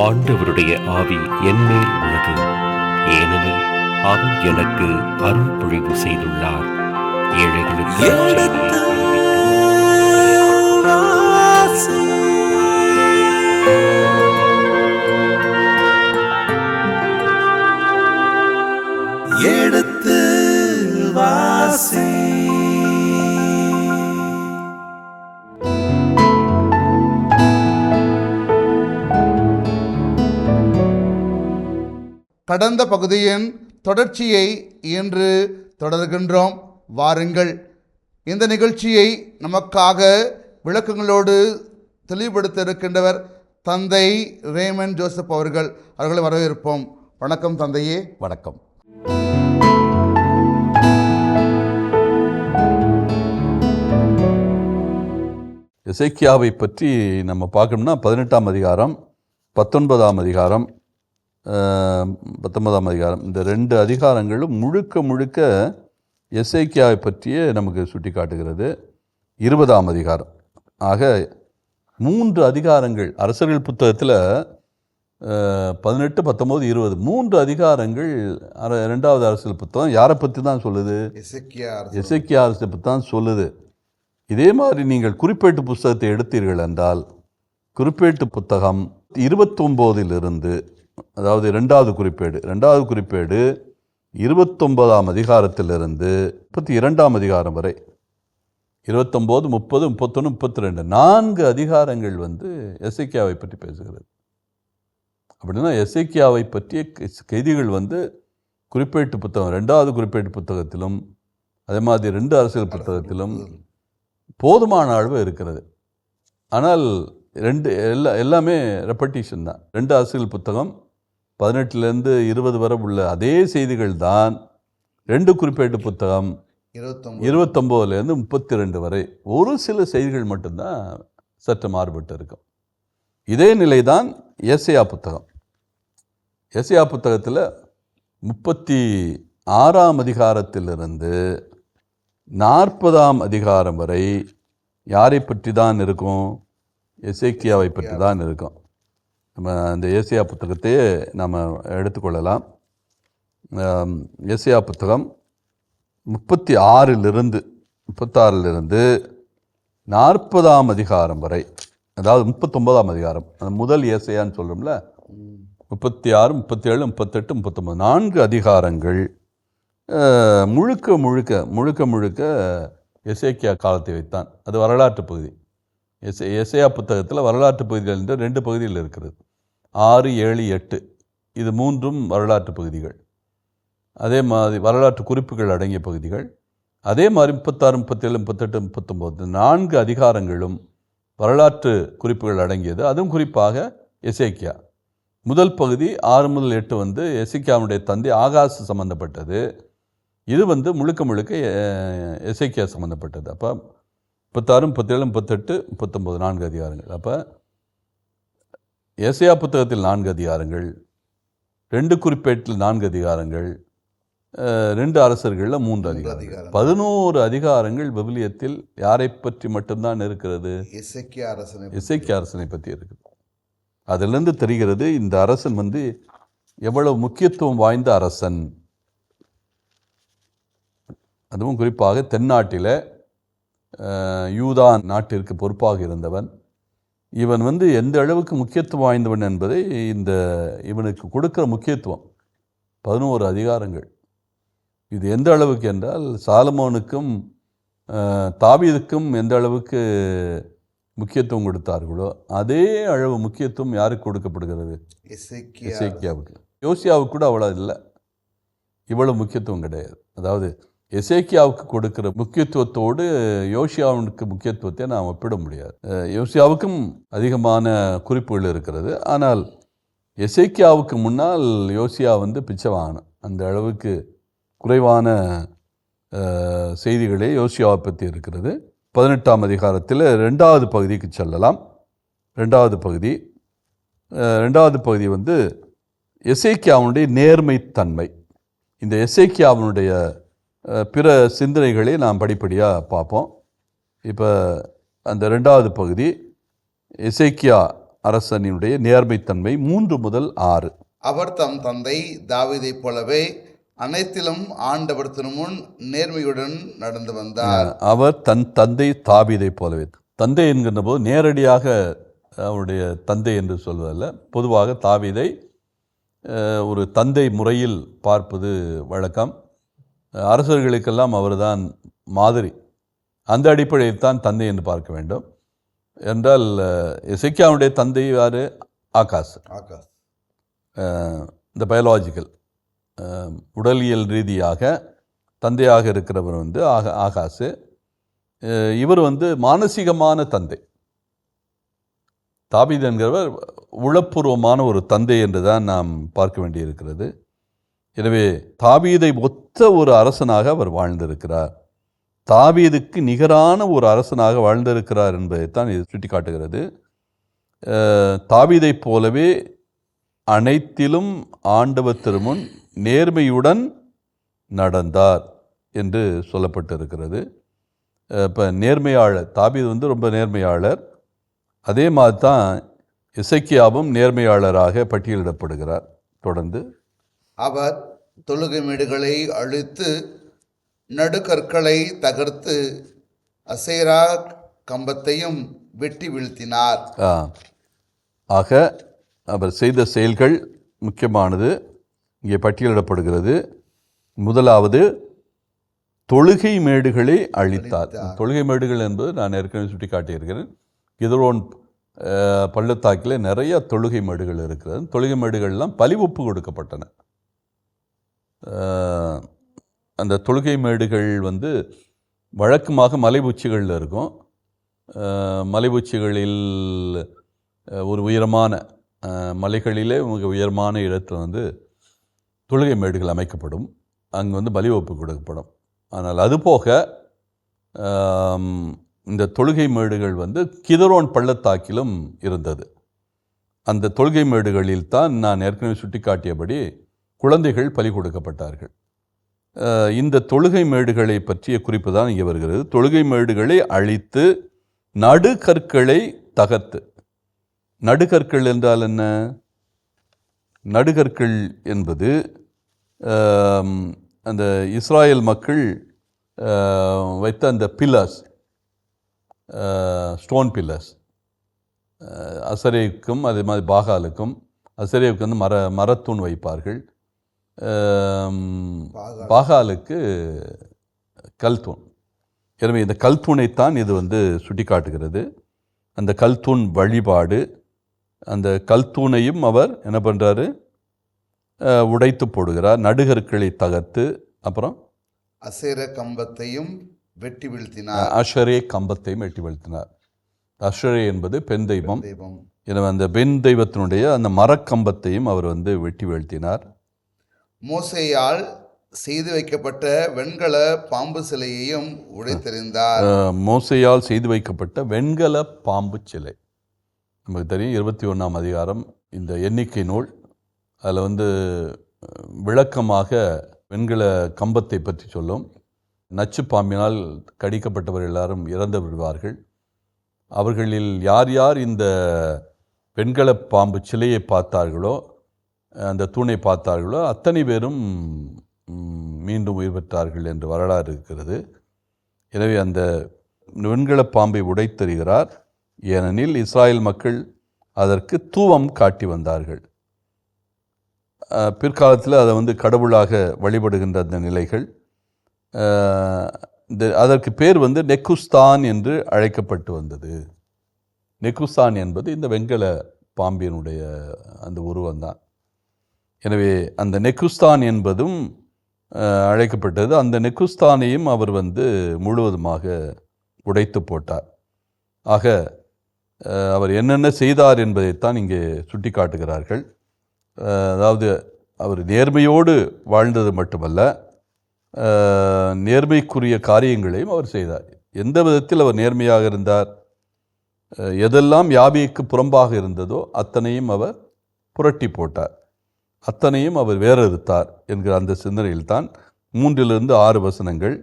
ஆண்டவருடைய ஆவி என்மேல் உள்ளது, ஏனெனில் அவர் எனக்கு அருள் பொழிவு செய்துள்ளார். ஏழைகளுக்கு எடுத்து வாசி. கடந்த பகுதியின் தொடர்ச்சியை இன்று தொடர்கின்றோம். வாருங்கள், இந்த நிகழ்ச்சியை நமக்காக விளக்கங்களோடு தெளிவுபடுத்த இருக்கின்றவர் தந்தை ரேமன் ஜோசப் அவர்களை வரவேற்போம். வணக்கம் தந்தையே. வணக்கம். எசேக்கியாவை பற்றி நம்ம பார்க்கணும்னா 18ஆம் அதிகாரம் 19ஆம் அதிகாரம் 19ஆம் அதிகாரம் இந்த 2 அதிகாரங்களும் முழுக்க எசேக்கியாவை பற்றியே நமக்கு சுட்டி காட்டுகிறது. 20ஆம் அதிகாரம் ஆக 3 அதிகாரங்கள் அரசர்கள் புத்தகத்தில் 18, 19, 20 3 அதிகாரங்கள் 2வது அரசியல் புத்தகம் யாரை பற்றி தான் சொல்லுது? எசேக்கியா அரசை பற்றி தான் சொல்லுது. இதே மாதிரி நீங்கள் குறிப்பேட்டு புத்தகத்தை எடுத்தீர்கள் என்றால் குறிப்பேட்டு புத்தகம் 29 அதாவது 2வது குறிப்பேடு 29ஆம் அதிகாரத்திலிருந்து 32ஆம் அதிகாரம் வரை 29, 30, 31, 32 4 அதிகாரங்கள் எசேக்கியாவை பற்றி பேசுகிறது. அப்படின்னா எசேக்கியாவை பற்றிய செய்திகள் குறிப்பேட்டு புத்தகம் 2வது குறிப்பேட்டு புத்தகத்திலும் அதே மாதிரி 2 அரசியல் புத்தகத்திலும் போதுமான அளவு இருக்கிறது. ஆனால் எல்லாமே ரெப்படிஷன் தான். 2 அரசியல் புத்தகம் 18லேருந்து 20 வரை உள்ள அதே செய்திகள் தான் 2 குறிப்பேட்டு புத்தகம் 29லேருந்து 32 வரை. ஒரு சில செய்திகள் மட்டும்தான் சற்று மாறுபட்டு இருக்கும். இதே நிலைதான் ஏசாயா புத்தகம். ஏசாயா புத்தகத்தில் 36ஆம் அதிகாரத்திலிருந்து 40ஆம் அதிகாரம் வரை யாரை பற்றி தான் இருக்கும்? எசேக்கியாவை பற்றி தான் இருக்கும். நம்ம அந்த ஏசாயா புத்தகத்தையே நம்ம எடுத்துக்கொள்ளலாம். ஏசாயா புத்தகம் 36லிருந்து 40ஆம் அதிகாரம் வரை, அதாவது 39ஆம் அதிகாரம், அந்த முதல் ஏசாயான்னு சொல்கிறோம்ல, 36, 37, 38, 39 4 அதிகாரங்கள் முழுக்க எசேக்கியா காலத்தை வைத்தான். அது வரலாற்று பகுதி. எசேயா புத்தகத்தில் வரலாற்று பகுதிகள் என்று 2 பகுதிகள் இருக்கிறது. 6, 7, 8 இது 3ம் வரலாற்று பகுதிகள். அதே மாதிரி வரலாற்று குறிப்புகள் அடங்கிய பகுதிகள். அதே மாதிரி 36, 37, 38, 39 4 அதிகாரங்களும் வரலாற்று குறிப்புகள் அடங்கியது. அதுவும் குறிப்பாக எசேக்கியா. முதல் பகுதி 6 முதல் 8 எசேக்கியாவுடைய தந்தை ஆகாஸ் சம்பந்தப்பட்டது. இது முழுக்க எசேக்கியா சம்மந்தப்பட்டது. அப்போ 36, 37, 38, 39 4 அதிகாரங்கள். அப்போ ஏசாயா புத்தகத்தில் 4 அதிகாரங்கள், 2 குறிப்பேட்டில் 4 அதிகாரங்கள், 2 அரசர்களில் 3 அதிகாரங்கள், 11 அதிகாரங்கள் விவிலியத்தில் யாரை பற்றி மட்டும்தான் இருக்கிறது? எசேக்கியா அரசனை பற்றி இருக்குது. அதிலிருந்து தெரிகிறது இந்த அரசன் எவ்வளவு முக்கியத்துவம் வாய்ந்த அரசன். அதுவும் குறிப்பாக தென்னாட்டில் யூதா நாட்டிற்கு பொறுப்பாக இருந்தவன். இவன் எந்த அளவுக்கு முக்கியத்துவம் வாய்ந்தவன் என்பதை இவனுக்கு கொடுக்கிற முக்கியத்துவம் 11 அதிகாரங்கள். இது எந்த அளவுக்கு என்றால் சாலமோனுக்கும் தாவீதுக்கும் எந்த அளவுக்கு முக்கியத்துவம் கொடுத்தார்களோ அதே அளவு முக்கியத்துவம் யாருக்கு கொடுக்கப்படுகிறது? எசேக்கியாவுக்கு. யோசியாவுக்கு கூட அவ்வளோ இல்லை, இவ்வளவு முக்கியத்துவம் கிடையாது. அதாவது எசேக்கியாவுக்கு கொடுக்கிற முக்கியத்துவத்தோடு யோசியாவுக்கு முக்கியத்துவத்தை நாம் ஒப்பிட முடியாது. யோசியாவுக்கும் அதிகமான குறிப்புகள் இருக்கிறது. ஆனால் எசேக்கியாவுக்கு முன்னால் யோசியா பிச்சை வாங்கணும். அந்த அளவுக்கு குறைவான செய்திகளே யோசியாவை பற்றி இருக்கிறது. 18ஆம் அதிகாரத்தில் 2வது பகுதிக்கு செல்லலாம். 2வது பகுதி எசேக்கியாவுடைய நேர்மைத்தன்மை. இந்த எசேக்கியாவுடைய பிற சிந்தனைகளை நாம் படிப்படியாக பார்ப்போம். இப்போ அந்த 2வது பகுதி எசேக்கியா அரசனினுடைய நேர்மைத்தன்மை 3 முதல் 6. அவர் தம் தந்தை தாவீதைப் போலவே அனைத்திலும் ஆண்டவர் திருமுன் நேர்மையுடன் நடந்து வந்தார். அவர் தன் தந்தை தாவீதைப் போலவே, தந்தை என்கின்ற போது நேரடியாக அவருடைய தந்தை என்று சொல்வதல்ல, பொதுவாக தாவீதை ஒரு தந்தை முறையில் பார்ப்பது வழக்கம். அரசர்களுக்கெல்லாம் அவர்தான் மாதிரி. அந்த அடிப்படையில் தான் தந்தை என்று பார்க்க வேண்டும். என்றால் எசேக்கியாவுடைய தந்தை யார்? ஆகாஸ். இந்த பயாலஜிக்கல் உடலியல் ரீதியாக தந்தையாக இருக்கிறவர் வந்து ஆகாசு. இவர் வந்து மானசீகமான தந்தை. தாவீது என்கிறவர் உளப்பூர்வமான ஒரு தந்தை என்று தான் நாம் பார்க்க வேண்டியிருக்கிறது. எனவே தாவீதை ஒத்த ஒரு அரசனாக அவர் வாழ்ந்திருக்கிறார். தாவீதுக்கு நிகரான ஒரு அரசனாக வாழ்ந்திருக்கிறார் என்பதைத்தான் இது சுட்டி காட்டுகிறது. தாவீதைப் போலவே அனைத்திலும் ஆண்டவர் திருமுன் நேர்மையுடன் நடந்தார் என்று சொல்லப்பட்டிருக்கிறது. இப்போ நேர்மையாளர், தாவீது வந்து ரொம்ப நேர்மையாளர். அதே மாதிரி தான் எசேக்கியாவும் நேர்மையாளராக பட்டியலிடப்படுகிறார். தொடர்ந்து அவர் தொழுகை மேடுகளை அழித்து நடுக்கற்களை தகர்த்து அசேரா கம்பத்தையும் வெட்டி வீழ்த்தினார். ஆக அவர் செய்த செயல்கள் முக்கியமானது இங்கே பட்டியலிடப்படுகிறது. முதலாவது தொழுகை மேடுகளை அழித்தார். தொழுகை மேடுகள் என்பது நான் ஏற்கனவே சுட்டி காட்டியிருக்கிறேன். கிதரோன் பள்ளத்தாக்கில் நிறைய தொழுகை மேடுகள் இருக்கிறது. தொழுகை மேடுகள்லாம் பலி ஒப்பு கொடுக்கப்பட்டன. அந்த தொழுகை மேடுகள் வந்து வழக்கமாக மலை உச்சிகளில் இருக்கும். மலை உச்சிகளில் ஒரு உயரமான மலைகளிலே மிக உயரமான இடத்தில் வந்து தொழுகை மேடுகள் அமைக்கப்படும். அங்கே வந்து பலி ஒப்பு கொடுக்கப்படும். ஆனால் அதுபோக இந்த தொழுகை மேடுகள் வந்து கிதரோன் பள்ளத்தாக்கிலும் இருந்தது. அந்த தொழுகை மேடுகளில் தான் நான் ஏற்கனவே சுட்டி காட்டியபடி குழந்தைகள் பலி கொடுக்கப்பட்டார்கள். இந்த தொழுகை மேடுகளை பற்றிய குறிப்பு தான் இங்கே வருகிறது. தொழுகை மேடுகளை அழித்து நடுகற்களை தகர்த்து. நடுகற்கள் என்றால் என்ன? நடுகற்கள் என்பது அந்த இஸ்ராயேல் மக்கள் வைத்த அந்த பில்லர்ஸ், ஸ்டோன் பில்லர்ஸ், அசரேவுக்கும் அதே மாதிரி பாகாலுக்கும். அசரேவுக்கு வந்து மரத்தூண் வைப்பார்கள், பாகாலுக்கு கல்தூண். எனவே இந்த கல்தூணைத்தான் இது வந்து சுட்டி காட்டுகிறது. அந்த கல்தூண் வழிபாடு, அந்த கல்தூணையும் அவர் என்ன பண்ணுறாரு? உடைத்து போடுகிறார். நடுகற்களை தகர்த்து அப்புறம் அசேரா கம்பத்தையும் வெட்டி வீழ்த்தினார். அஷரே கம்பத்தையும் வெட்டி வீழ்த்தினார். அஷரே என்பது பெண் தெய்வம். எனவே அந்த பெண் தெய்வத்தினுடைய அந்த மரக்கம்பத்தையும் அவர் வந்து வெட்டி வீழ்த்தினார். மோசேயால் செய்து வைக்கப்பட்ட வெண்கல பாம்பு சிலையையும் உடைத்தெறிந்தார். மோசேயால் செய்து வைக்கப்பட்ட வெண்கல பாம்பு சிலை நமக்கு தெரியும். 21ஆம் அதிகாரம் இந்த எண்ணிக்கை நூல். அதில் வந்து விளக்கமாக வெண்கல கம்பத்தை பற்றி சொல்லும். நச்சு பாம்பினால் கடிக்கப்பட்டவர் எல்லாரும் இறந்து விடுவார்கள். அவர்களில் யார் யார் இந்த வெண்கல பாம்பு சிலையை பார்த்தார்களோ, அந்த தூணை பார்த்தார்களோ, அத்தனை பேரும் மீண்டும் உயிர் பெற்றார்கள் என்று வரலாறு இருக்கிறது. எனவே அந்த வெண்கல பாம்பை உடைத்தெறிகிறார். ஏனெனில் இஸ்ராயல் மக்கள் அதற்கு தூவம் காட்டி வந்தார்கள். பிற்காலத்தில் அதை வந்து கடவுளாக வழிபடுகின்ற அந்த நிலைகள். அதற்கு பேர் வந்து நெக்குஸ்தான் என்று அழைக்கப்பட்டு வந்தது. நெக்குஸ்தான் என்பது இந்த வெண்கல பாம்பினுடைய அந்த உருவம்தான். எனவே அந்த நெக்குஸ்தான் என்பதும் அழைக்கப்பட்டது. அந்த நெக்குஸ்தானையும் அவர் வந்து முழுவதுமாக உடைத்து போட்டார். ஆக அவர் என்னென்ன செய்தார் என்பதைத்தான் இங்கே சுட்டி காட்டுகிறார்கள். அதாவது அவர் நேர்மையோடு வாழ்ந்தது மட்டுமல்ல, நேர்மைக்குரிய காரியங்களையும் அவர் செய்தார். எந்த விதத்தில் அவர் நேர்மையாக இருந்தார்? எதெல்லாம் யாவேக்கு புறம்பாக இருந்ததோ அத்தனையும் அவர் புரட்டி போட்டார், அத்தனையும் அவர் வேறறுத்தார் என்கிற அந்த சிந்தனையில்தான் 3-6 வசனங்கள்.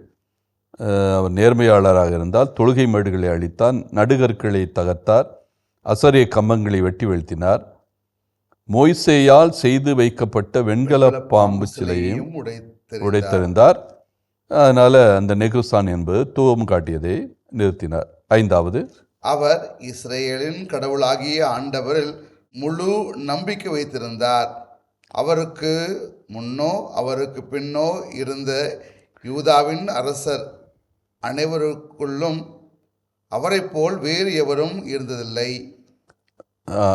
அவர் நேர்மையாளராக இருந்தால் தொழுகை மேடுகளை அழித்தார், நடுகற்களை தகர்த்தார், அசரிய கம்பங்களை வெட்டி வீழ்த்தினார். மோய்சேயால் செய்து வைக்கப்பட்ட வெண்கல பாம்பு சிலையையும் உடைத்தெறிந்தார். அதனால் அந்த நெகுசான் என்பது தூவம் காட்டியதை நிறுத்தினார். 5வது, அவர் இஸ்ரேலின் கடவுளாகிய ஆண்டவரில் முழு நம்பிக்கை வைத்திருந்தார். அவருக்கு முன்னோ அவருக்கு பின்னோ இருந்த யூதாவின் அரசர் அனைவருக்குள்ளும் அவரைப் போல் வேறு எவரும் இருந்ததில்லை.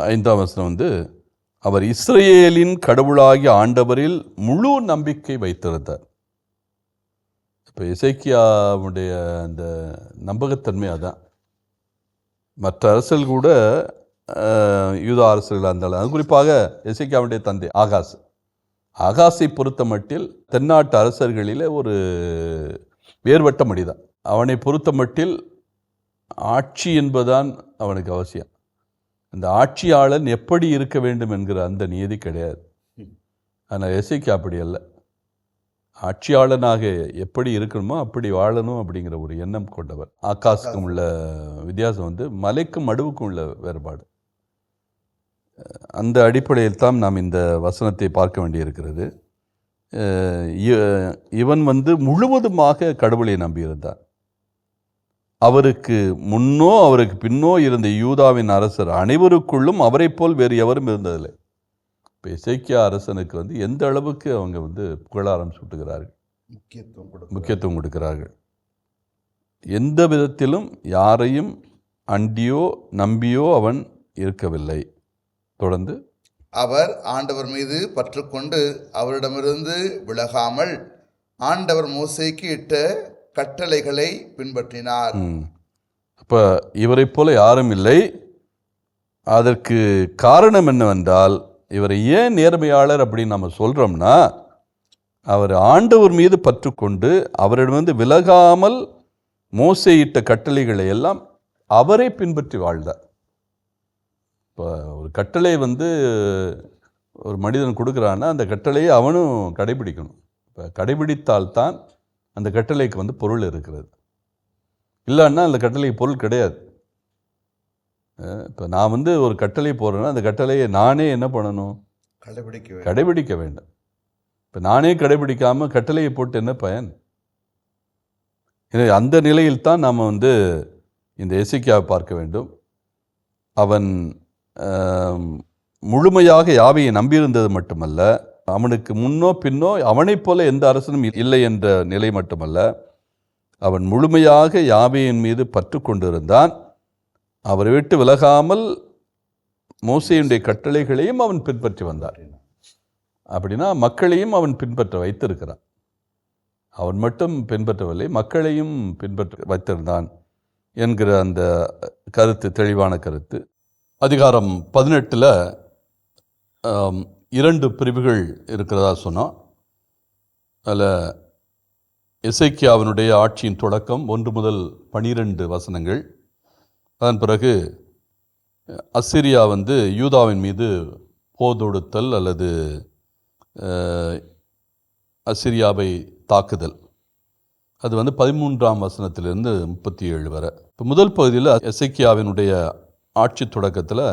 5ஆம் வசனம் அவர் இஸ்ரேலின் கடவுளாகிய ஆண்டவரில் முழு நம்பிக்கை வைத்திருந்தார். இப்போ எசேக்கியாவுடைய அந்த நம்பகத்தன்மை அதான். மற்ற அரசர்கள் கூட யூதா அரசர்களாக இருந்தாலும், அது குறிப்பாக எசேக்கியாவுடைய தந்தை ஆகாஸை பொறுத்த மட்டில் தென்னாட்டு அரசர்களில் ஒரு வேறுபட்ட மனிதன். அவனை பொறுத்த மட்டில் ஆட்சி என்பதுதான் அவனுக்கு அவசியம். அந்த ஆட்சியாளன் எப்படி இருக்க வேண்டும் என்கிற அந்த நியதி கிடையாது. ஆனால் எசேக்கியா அப்படி அல்ல. ஆட்சியாளனாக எப்படி இருக்கணுமோ அப்படி வாழணும் அப்படிங்கிற ஒரு எண்ணம் கொண்டவர். ஆகாசுக்கும் உள்ள வித்தியாசம் மலைக்கும் மடுவுக்கும் உள்ள வேறுபாடு. அந்த அடிப்படையில் தான் நாம் இந்த வசனத்தை பார்க்க வேண்டியிருக்கிறது. இவன் முழுவதுமாக கடவுளை நம்பியிருந்தார். அவருக்கு முன்னோ அவருக்கு பின்னோ இருந்த யூதாவின் அரசர் அனைவருக்குள்ளும் அவரை போல் வேறு எவரும் இருந்ததில்லை. இப்போ எசேக்கியா அரசனுக்கு எந்த அளவுக்கு அவங்க புகழாரம் சூட்டுகிறார்கள், முக்கியத்துவம் கொடுக்கிறார்கள். எந்த விதத்திலும் யாரையும் அண்டியோ நம்பியோ அவன் இருக்கவில்லை. தொடர்ந்து அவர் ஆண்டவர் மீது பற்றுக்கொண்டு அவரிடமிருந்து விலகாமல் ஆண்டவர் மோசேக்கு இட்ட கட்டளைகளை பின்பற்றினார். அப்போ இவரை போல யாரும் இல்லை. அதற்கு காரணம் என்னவென்றால், இவரை ஏன் நேர்மையாளர் அப்படின்னு நம்ம சொல்கிறோம்னா, அவர் ஆண்டவர் மீது பற்றுக்கொண்டு அவரிடமிருந்து விலகாமல் மோசே இட்ட கட்டளைகளை எல்லாம் அவரை பின்பற்றி வாழ்ந்தார். இப்போ ஒரு கட்டளை ஒரு மனிதன் கொடுக்குறான்னா அந்த கட்டளையை அவனும் கடைபிடிக்கணும். இப்போ கடைபிடித்தால்தான் அந்த கட்டளைக்கு பொருள் இருக்கிறது. இல்லைன்னா அந்த கட்டளைக்கு பொருள் கிடையாது. இப்போ நான் ஒரு கட்டளை போடுறேன்னா அந்த கட்டளையை நானே என்ன பண்ணணும்? கடைபிடிக்க வேண்டும். இப்போ நானே கடைபிடிக்காமல் கட்டளையை போட்டு என்ன பயன்? அந்த நிலையில்தான் நாம் இந்த எசேக்கியாவை பார்க்க வேண்டும். அவன் முழுமையாக யாவையை நம்பியிருந்தது மட்டுமல்ல, அவனுக்கு முன்னோ பின்னோ அவனைப் போல எந்த அரசனும் இல்லை என்ற நிலை மட்டுமல்ல, அவன் முழுமையாக யாவையின் மீது பற்று கொண்டிருந்தான். அவரை விட்டு விலகாமல் மோசேயுடைய கட்டளைகளையும் அவன் பின்பற்றி வந்தான். அப்படின்னா மக்களையும் அவன் பின்பற்ற வைத்திருக்கிறான். அவன் மட்டும் பின்பற்றவில்லை, மக்களையும் பின்பற்ற வைத்திருந்தான் என்கிற அந்த கருத்து தெளிவான கருத்து. அதிகாரம் 18 2 பிரிவுகள் இருக்கிறதா சொன்னோம். அதில் எசேக்கியாவினுடைய ஆட்சியின் தொடக்கம் 1 முதல் 12 வசனங்கள். அதன் பிறகு அசிரியா யூதாவின் மீது போதொடுத்தல் அல்லது அசிரியாவை தாக்குதல். அது 13ஆம் வசனத்திலிருந்து 37 வரை. இப்போ முதல் பகுதியில் எசேக்கியாவினுடைய ஆட்சி தொடக்கத்தில்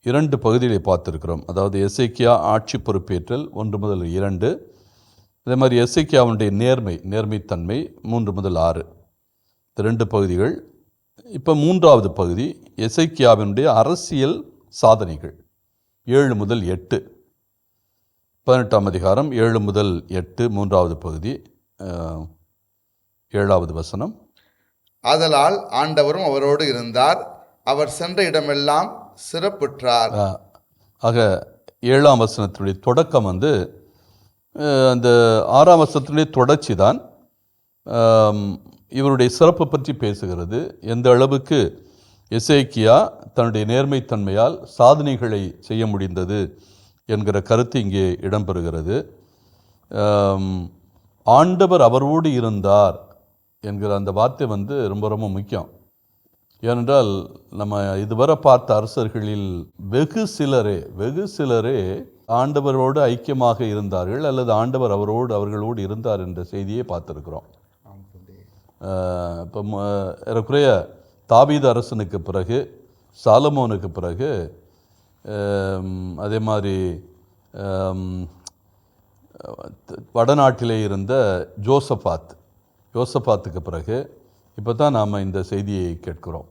2 பகுதிகளை பார்த்துருக்கிறோம். அதாவது எசேக்கியா ஆட்சி பொறுப்பேற்றல் 1 முதல் 2, அதே மாதிரி எசேக்கியாவினுடைய நேர்மைத்தன்மை 3 முதல் 6, 2 பகுதிகள். இப்போ 3வது பகுதி எசேக்கியாவினுடைய அரசியல் சாதனைகள் 7 முதல் 8. 18ஆம் அதிகாரம் 7 முதல் 8, 3வது பகுதி 7வது வசனம். ஆதலால் ஆண்டவரும் அவரோடு இருந்தார், அவர் சென்ற இடமெல்லாம் சிறப்புற்றார். ஆக 7ஆம் வசனத்தினுடைய தொடக்கம் அந்த 6ஆம் வசனத்தினுடைய தொடர்ச்சி தான் இவருடைய சிறப்பு பற்றி பேசுகிறது. எந்த அளவுக்கு எசேக்கியா தன்னுடைய நேர்மைத்தன்மையால் சாதனைகளை செய்ய முடிந்தது என்கிற கருத்து இங்கே இடம்பெறுகிறது. ஆண்டவர் அவரோடு இருந்தார் என்கிற அந்த வார்த்தை ரொம்ப ரொம்ப முக்கியம். ஏனென்றால் நம்ம இதுவரை பார்த்த அரசர்களில் வெகு சிலரே ஆண்டவரோடு ஐக்கியமாக இருந்தார்கள் அல்லது ஆண்டவர் அவர்களோடு இருந்தார் என்ற செய்தியை பார்த்துருக்கிறோம். இப்போ ஏறக்குறைய தாவீது அரசனுக்கு பிறகு சாலமோனுக்கு பிறகு அதே மாதிரி வடநாட்டிலே இருந்த யோசபாத்துக்கு பிறகு இப்போ தான் நாம் இந்த செய்தியை கேட்கிறோம்.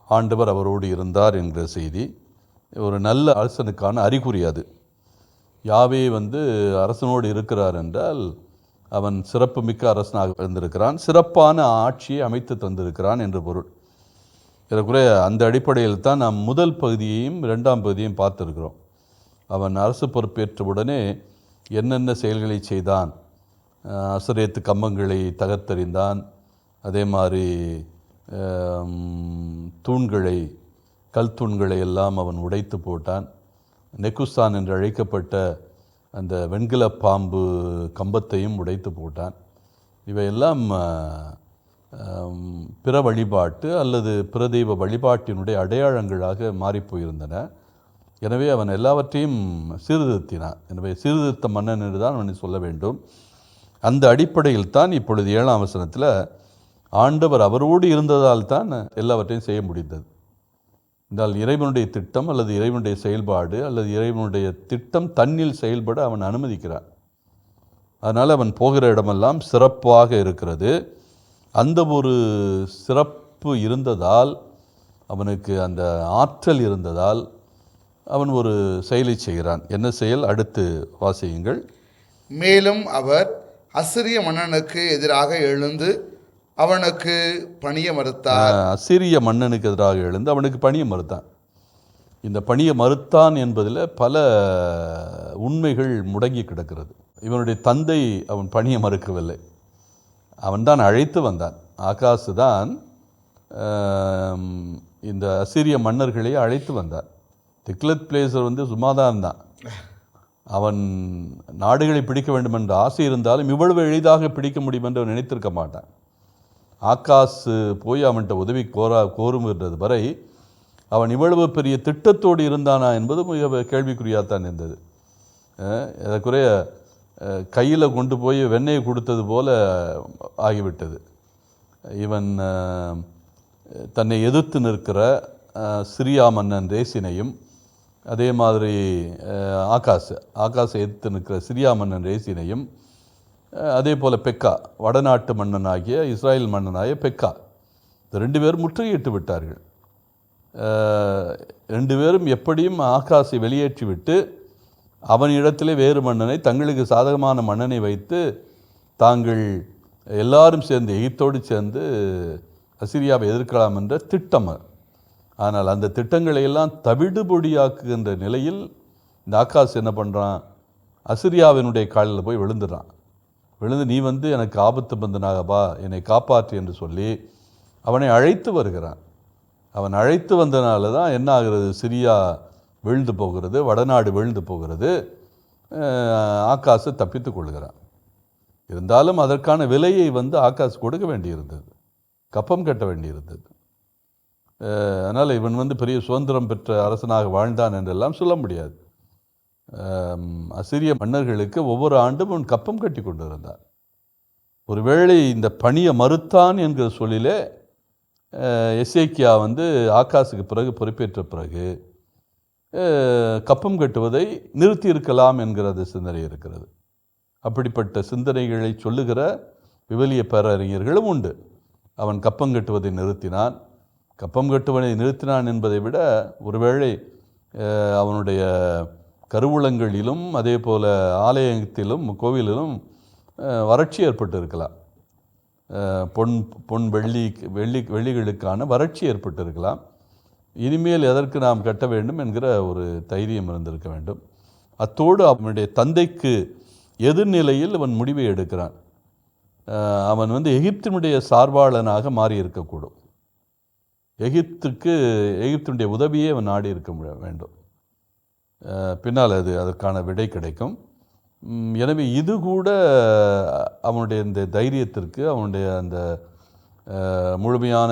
ஆண்டவர் அவரோடு இருந்தார் என்கிற செய்தி ஒரு நல்ல அரசனுக்கான அறிகுறி. அது யாவே அரசனோடு இருக்கிறார் என்றால் அவன் சிறப்பு மிக்க அரசனாக இருந்திருக்கிறான், சிறப்பான ஆட்சியை அமைத்து தந்திருக்கிறான் என்று பொருள். இதற்குரிய அந்த அடிப்படையில் தான் நாம் முதல் பகுதியையும் 2ஆம் பகுதியையும் பார்த்துருக்கிறோம். அவன் அரசு பொறுப்பேற்றவுடனே என்னென்ன செயல்களை செய்தான். அசரேத்து கம்பங்களை தகர்த்தெறிந்தான், அதே மாதிரி கல் தூண்களை எல்லாம் அவன் உடைத்து போட்டான். நெக்குஸ்தான் என்று அழைக்கப்பட்ட அந்த வெண்கல பாம்பு கம்பத்தையும் உடைத்து போட்டான். இவையெல்லாம் பிற வழிபாட்டு அல்லது பிரதெய்வ வழிபாட்டினுடைய அடையாளங்களாக மாறிப்போயிருந்தன. எனவே அவன் எல்லாவற்றையும் சீர்திருத்தினான். எனவே சீர்திருத்த மன்னன் என்று தான் அவனை சொல்ல வேண்டும். அந்த அடிப்படையில் தான் இப்பொழுது 7ஆம் வசனத்தில் ஆண்டவர் அவரோடு இருந்ததால் தான் எல்லாவற்றையும் செய்ய முடிந்தது. என்றால் இறைவனுடைய திட்டம் அல்லது இறைவனுடைய செயல்பாடு அல்லது இறைவனுடைய திட்டம் தன்னில் செயல்பட அவன் அனுமதிக்கிறான். அதனால் அவன் போகிற இடமெல்லாம் சிறப்பாக இருக்கிறது. அந்த ஒரு சிறப்பு இருந்ததால், அவனுக்கு அந்த ஆற்றல் இருந்ததால் அவன் ஒரு செயலை செய்கிறான். என்ன செயல்? அடுத்து வாசியுங்கள். மேலும் அவர் அசிரிய மன்னனுக்கு எதிராக எழுந்து அவனுக்கு பணிய மறுத்தார். அசிரிய மன்னனுக்கு எதிராக எழுந்து அவனுக்கு பணிய மறுத்தான். இந்த பணிய மறுத்தான் என்பதில் பல உண்மைகள் முடங்கி கிடக்கிறது. இவனுடைய தந்தை அவன் பணிய மறுக்கவில்லை, அவன்தான் அழைத்து வந்தான். ஆகாசு தான் இந்த அசிரிய மன்னர்களை அழைத்து வந்தான். திக்லத் பிளேசர் சும்மாதான் இருந்தான். அவன் நாடுகளை பிடிக்க வேண்டும் என்ற ஆசை இருந்தாலும் இவ்வளவு எளிதாக பிடிக்க முடியும் என்று அவன் நினைத்திருக்க மாட்டான். ஆகாசு போய் அவன்கிட்ட உதவி கோருகிறது வரை அவன் இவ்வளவு பெரிய திட்டத்தோடு இருந்தானா என்பது மிக கேள்விக்குறியாகத்தான் இருந்தது. ஏறக்குறைய கையில் கொண்டு போய் வெண்ணெயை கொடுத்தது போல ஆகிவிட்டது. இவன் தன்னை எதிர்த்து நிற்கிற சிரியா மன்னன் ரேசினையும், அதே மாதிரி ஆகாசை எதிர்த்து நிற்கிற சிரியா மன்னன் ரேசினையும், அதே போல் பெக்கா வடநாட்டு மன்னனாகிய இஸ்ராயல் மன்னனாகிய பெக்கா, இந்த 2 பேரும் முற்றுகையிட்டு விட்டார்கள். 2 பேரும் எப்படியும் ஆகாசை வெளியேற்றிவிட்டு அவனிடத்திலே வேறு மன்னனை, தங்களுக்கு சாதகமான மன்னனை வைத்து தாங்கள் எல்லாரும் சேர்ந்து எகிப்தோடு சேர்ந்து அசிரியாவை எதிர்க்கலாம் என்ற திட்டம். ஆனால் அந்த திட்டங்களை எல்லாம் தவிடுபொடியாக்குகின்ற நிலையில் இந்த ஆகாஸ் என்ன பண்ணுறான்? அசிரியாவினுடைய காலில் போய் விழுந்துடுறான். விழுந்து நீ எனக்கு ஆபத்து பந்தனாகப்பா, என்னை காப்பாற்று என்று சொல்லி அவனை அழைத்து வருகிறான். அவன் அழைத்து வந்தனால தான் என்ன ஆகிறது? சிரியா வீழ்ந்து போகிறது, வடநாடு வீழ்ந்து போகிறது, ஆகாசு தப்பித்து கொள்கிறான். இருந்தாலும் அதற்கான விலையை ஆகாசு கொடுக்க வேண்டியிருந்தது, கப்பம் கட்ட வேண்டியிருந்தது. அதனால் இவன் பெரிய சுதந்திரம் பெற்ற அரசனாக வாழ்ந்தான் என்றெல்லாம் சொல்ல முடியாது. அசிரிய மன்னர்களுக்கு ஒவ்வொரு ஆண்டும் அவன் கப்பம் கட்டி கொண்டிருந்தான். ஒருவேளை இந்த பணியை மறுத்தான் என்கிற சொல்லிலே எசேக்கியா ஆகாசுக்கு பிறகு பொறுப்பேற்ற பிறகு கப்பம் கட்டுவதை நிறுத்தி இருக்கலாம் என்கிறது சிந்தனை இருக்கிறது. அப்படிப்பட்ட சிந்தனைகளை சொல்லுகிற விவிலிய பேரறிஞர்களும் உண்டு. அவன் கப்பம் கட்டுவதை நிறுத்தினான். கப்பம் கட்டுவதை நிறுத்தினான் என்பதை விட ஒருவேளை அவனுடைய கருவூலங்களிலும் அதே போல் ஆலயத்திலும் கோவிலிலும் வறட்சி ஏற்பட்டு இருக்கலாம். பொன் வெள்ளிகளுக்கான வறட்சி ஏற்பட்டு இருக்கலாம். இனிமேல் எதற்கு நாம் கட்ட வேண்டும் என்கிற ஒரு தைரியம் இருந்திருக்க வேண்டும். அத்தோடு அவனுடைய தந்தைக்கு எதிர்நிலையில் அவன் முடிவை எடுக்கிறான். அவன் எகிப்தினுடைய சார்பாளனாக மாறி இருக்கக்கூடும். எகிப்தினுடைய உதவியே அவன் நாடி இருக்க வேண்டும். பின்னால் அதற்கான விடை கிடைக்கும். எனவே இது கூட அவனுடைய இந்த தைரியத்திற்கு, அவனுடைய அந்த முழுமையான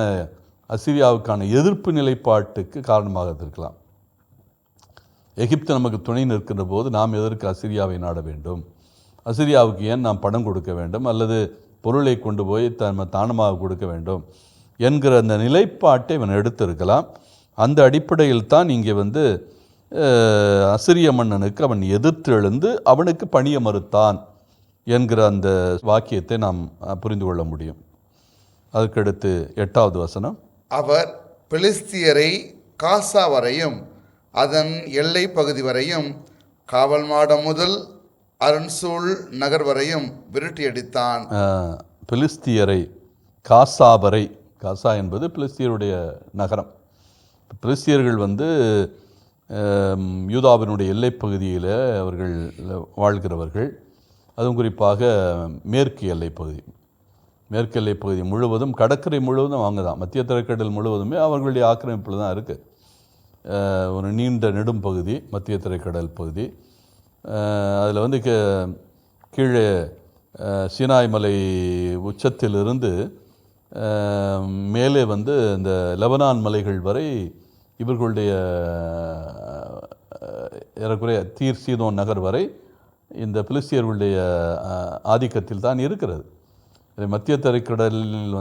அசிரியாவுக்கான எதிர்ப்பு நிலைப்பாட்டுக்கு காரணமாக இருக்கலாம். எகிப்து நமக்கு துணை நிற்கின்ற போது நாம் எதற்கு அசிரியாவை நாட வேண்டும்? அசிரியாவுக்கு ஏன் நாம் பணம் கொடுக்க வேண்டும் அல்லது பொருளை கொண்டு போய் தானமாக கொடுக்க வேண்டும் என்கிற அந்த நிலைப்பாட்டை இவன் எடுத்திருக்கலாம். அந்த அடிப்படையில் தான் இங்கே அசிரிய மன்னனுக்கு அவன் எதிர்த்து எழுந்து அவனுக்கு பணிய மறுத்தான் என்கிற அந்த வாக்கியத்தை நாம் புரிந்து கொள்ள முடியும். அதுக்கடுத்து 8வது வசனம். அவர் பெலிஸ்தியரை காசா வரையும் அதன் எல்லை பகுதி வரையும் காவல் மாடம் முதல் அரண்சூழ் நகர் வரையும் விரட்டியடித்தான். பெலிஸ்தியரை காசா வரை, காசா என்பது பெலிஸ்தியருடைய நகரம். பெலிஸ்தியர்கள் யூதாவினுடைய எல்லைப்பகுதியில் அவர்கள் வாழ்கிறவர்கள். அதுவும் குறிப்பாக மேற்கு எல்லைப்பகுதி, மேற்கு எல்லைப்பகுதி முழுவதும், கடற்கரை முழுவதும் அவங்க தான், மத்திய தரைக்கடல் முழுவதுமே அவர்களுடைய ஆக்கிரமிப்பில் தான் இருக்குது. ஒரு நீண்ட நெடும் பகுதி மத்திய தரைக்கடல் பகுதி. அதில் கீழே சீனாய் மலை உச்சத்திலிருந்து மேலே இந்த லெபனான் மலைகள் வரை இவர்களுடைய ஏறக்குறைய தீர் சீதோன் நகர் வரை இந்த பிலிஸ்தியர்களுடைய ஆதிக்கத்தில் தான் இருக்கிறது. மத்திய தரைக்கடலில்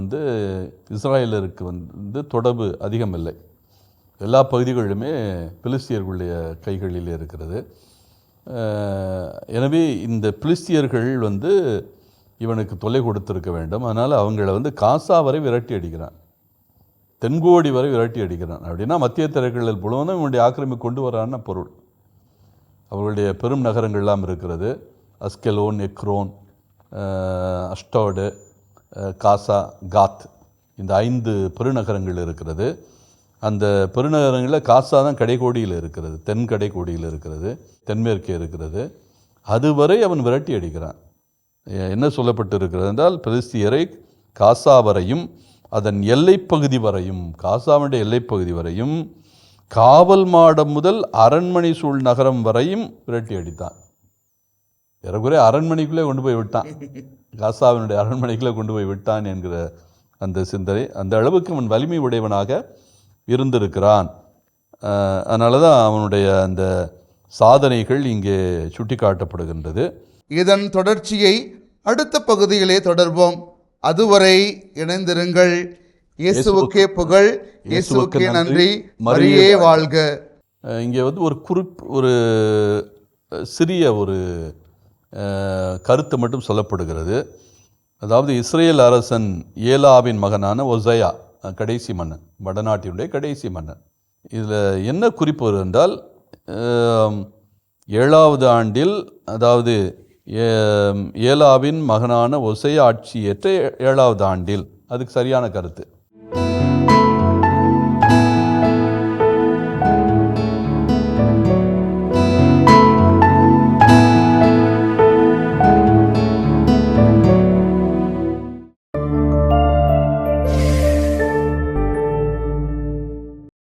இஸ்ராயலருக்கு தொடர்பு அதிகம் இல்லை. எல்லா பகுதிகளிலுமே பிலிஸ்தியர்களுடைய கைகளில் இருக்கிறது. எனவே இந்த பிலிஸ்தியர்கள் இவனுக்கு தொல்லை கொடுத்திருக்க வேண்டும். அதனால் அவங்கள காசா வரை விரட்டி அடிக்கிறான், தென்கோடி வரை விரட்டி அடிக்கிறான். அப்படின்னா மத்திய தரைக்கடல் முழுவதும் இவனுடைய ஆக்கிரமிப்பு கொண்டு வரான்னு பொருள். அவர்களுடைய பெரும் நகரங்கள்லாம் இருக்கிறது. அஸ்கெலோன், எக்ரோன், அஷ்டோடு, காசா, காத், இந்த 5 பெருநகரங்கள் இருக்கிறது. அந்த பெருநகரங்களில் காசா தான் கடைக்கோடியில் இருக்கிறது, தென் கடைக்கோடியில் இருக்கிறது, தென்மேற்கே இருக்கிறது. அதுவரை அவன் விரட்டி அடிக்கிறான். என்ன சொல்லப்பட்டு இருக்கிறது என்றால், பெலிஸ்தியரை காசா வரையும் அதன் எல்லைப்பகுதி வரையும், காசாவுடைய எல்லைப்பகுதி வரையும் காவல் மாடம் முதல் அரண்மனை சூழ் நகரம் வரையும் விரட்டி அடித்தான். ஏறக்குறைய அரண்மனைக்குள்ளே கொண்டு போய் விட்டான், காசாவினுடைய அரண்மனைக்குள்ளே கொண்டு போய் விட்டான் என்கிற அந்த சிந்தனை. அந்த அளவுக்கு அவன் வலிமை உடையவனாக இருந்திருக்கிறான். அதனால தான் அவனுடைய அந்த சாதனைகள் இங்கே சுட்டி காட்டப்படுகின்றது. இதன் தொடர்ச்சியை அடுத்த பகுதியிலே தொடர்வோம். அதுவரை இணைந்திருங்கள். இயேசுவுக்கே புகழ், இயேசுவுக்கே நன்றி, மரியே வாழ்க. இங்கே ஒரு சிறிய கருத்து மட்டும் சொல்லப்படுகிறது. அதாவது இஸ்ரேல் அரசன் ஏலாவின் மகனான ஒசையா, கடைசி மன்னன், வடநாட்டினுடைய கடைசி மன்னன். இதில் என்ன குறிப்பு என்றால், 7வது ஆண்டில், அதாவது ஏலாவின் மகனான ஒசையா ஆட்சியேற்ற 7வது ஆண்டில், அதுக்கு சரியான கருத்து.